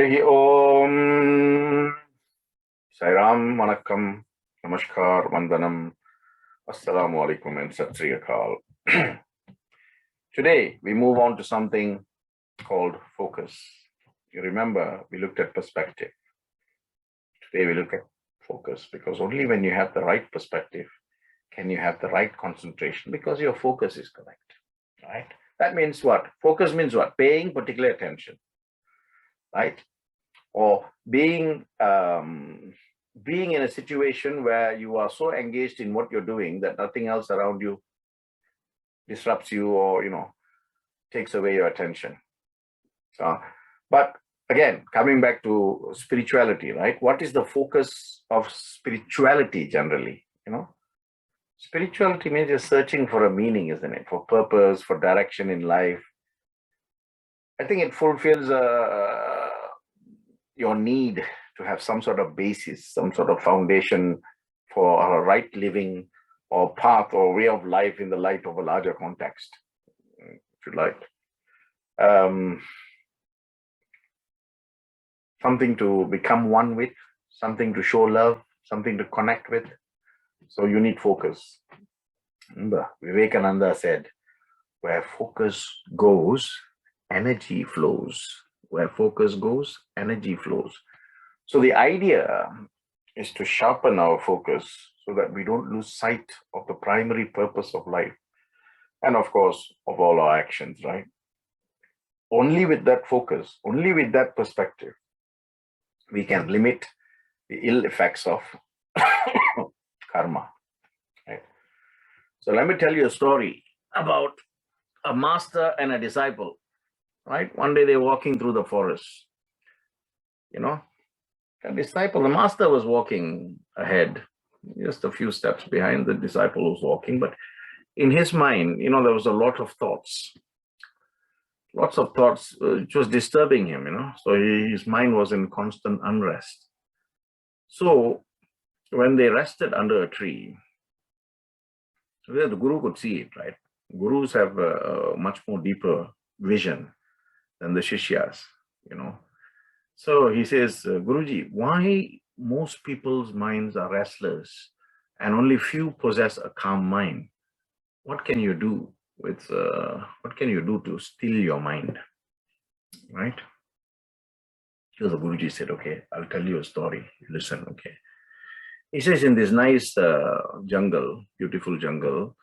Harihi Om. Sai Ram, Vanakkam, Namaskar, Vandanam, Assalamu Alaikum, and Sat Sri Akal. Today, we move on to something called focus. You remember, we looked at perspective. Today, we look at focus, because only when you have the right perspective can you have the right concentration, because your focus is correct, right? That means what? Focus means what? Paying particular attention, right? Or being in a situation where you are so engaged in what you're doing that nothing else around you disrupts you or, takes away your attention. But again, coming back to spirituality, right? What is the focus of spirituality generally? Spirituality means you're searching for a meaning, isn't it? For purpose, for direction in life. I think it fulfills your need to have some sort of basis, some sort of foundation for a right living or path or way of life in the light of a larger context, if you like. Something to become one with, something to show love, something to connect with. So you need focus. Remember, Vivekananda said, where focus goes, energy flows. Where focus goes, energy flows. So the idea is to sharpen our focus so that we don't lose sight of the primary purpose of life. And of course, of all our actions, right? Only with that focus, only with that perspective, we can limit the ill effects of karma. Right? So let me tell you a story about a master and a disciple. Right? One day they're walking through the forest. The master was walking ahead, just a few steps behind the disciple who's walking. But in his mind, there was a lot of thoughts. Lots of thoughts, which was disturbing him, So his mind was in constant unrest. So when they rested under a tree, the guru could see it, right? Gurus have a much more deeper vision than the Shishyas, So he says, Guruji, why most people's minds are restless and only few possess a calm mind? What can you do to still your mind, right? So the Guruji said, okay, I'll tell you a story. Listen, okay. He says in this nice jungle, beautiful jungle,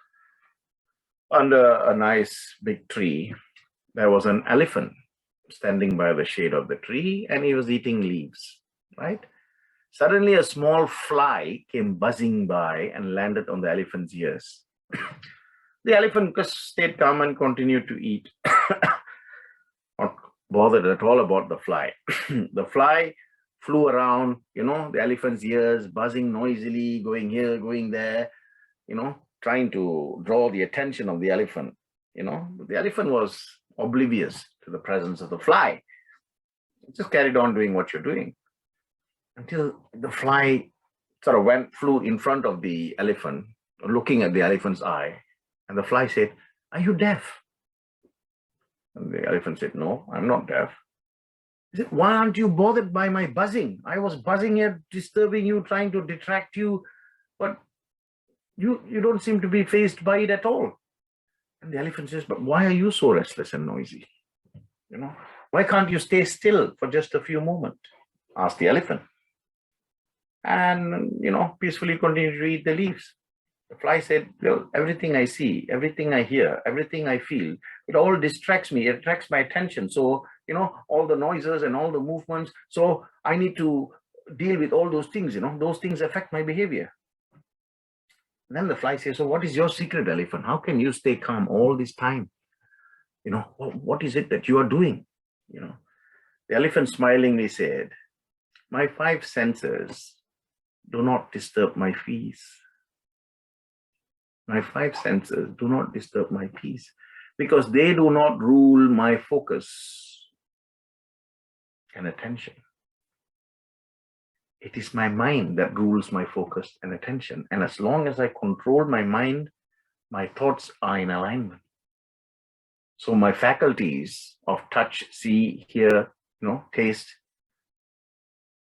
under a nice big tree, there was an elephant standing by the shade of the tree, and he was eating leaves, right? Suddenly a small fly came buzzing by and landed on the elephant's ears. The elephant stayed calm and continued to eat, not bothered at all about the fly. The fly flew around, the elephant's ears, buzzing noisily, going here, going there, trying to draw the attention of the elephant. But the elephant was oblivious to the presence of the fly. It just carried on doing what you're doing until the fly sort of flew in front of the elephant, looking at the elephant's eye, and the fly said, "Are you deaf?" And the elephant said, "No, I'm not deaf." He said, "Why aren't you bothered by my buzzing? I was buzzing here, disturbing you, trying to detract you, but you don't seem to be fazed by it at all." And the elephant says, "But why are you so restless and noisy? Why can't you stay still for just a few moments?" Asked the elephant. And, peacefully continue to eat the leaves. The fly said, "Well, everything I see, everything I hear, everything I feel, it all distracts me, it attracts my attention. So, all the noises and all the movements. So I need to deal with all those things, those things affect my behavior." And then the fly says, "So what is your secret, elephant? How can you stay calm all this time? What is it that you are doing?" The elephant smilingly said, "My 5 senses do not disturb my peace. My 5 senses do not disturb my peace because they do not rule my focus and attention. It is my mind that rules my focus and attention. And as long as I control my mind, my thoughts are in alignment. So my faculties of touch, see, hear, taste,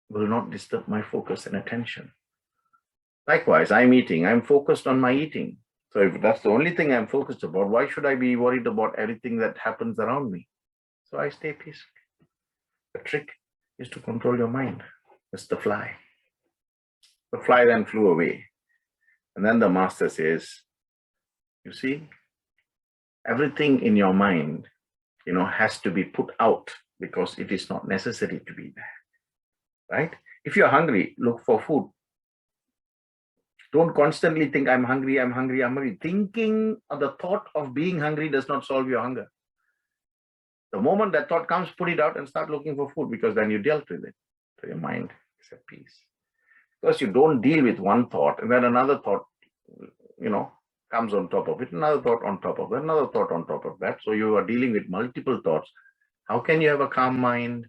will not disturb my focus and attention. Likewise, I'm eating, I'm focused on my eating. So if that's the only thing I'm focused about, why should I be worried about everything that happens around me? So I stay peaceful. The trick is to control your mind. It's the fly. The fly then flew away. And then the master says, you see, everything in your mind, has to be put out because it is not necessary to be there, right? If you're hungry, look for food. Don't constantly think, I'm hungry, I'm hungry, I'm hungry. Thinking of the thought of being hungry does not solve your hunger. The moment that thought comes, put it out and start looking for food, because then you dealt with it. So your mind is at peace. Because you don't deal with one thought and then another thought, comes on top of it, another thought on top of that, another thought on top of that. So you are dealing with multiple thoughts. How can you have a calm mind?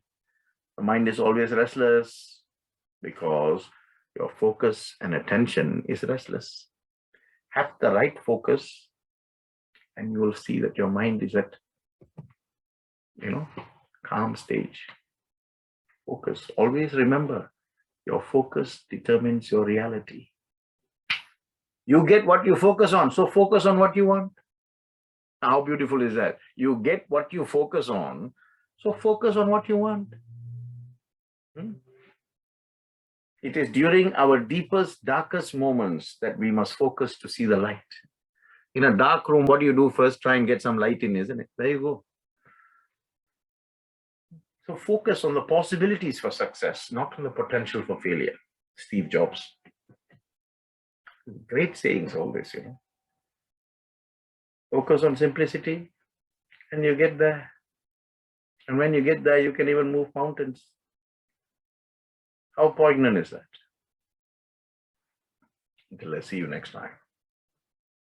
The mind is always restless because your focus and attention is restless. Have the right focus and you will see that your mind is at, calm stage. Focus. Always remember, your focus determines your reality. You get what you focus on, so focus on what you want. How beautiful is that? You get what you focus on, so focus on what you want. It is during our deepest, darkest moments that we must focus to see the light. In a dark room, what do you do first? Try and get some light in, isn't it? There you go. So focus on the possibilities for success, not on the potential for failure. Steve Jobs. Great sayings, all this, Focus on simplicity and you get there. And when you get there, you can even move mountains. How poignant is that? Until I see you next time.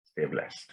Stay blessed.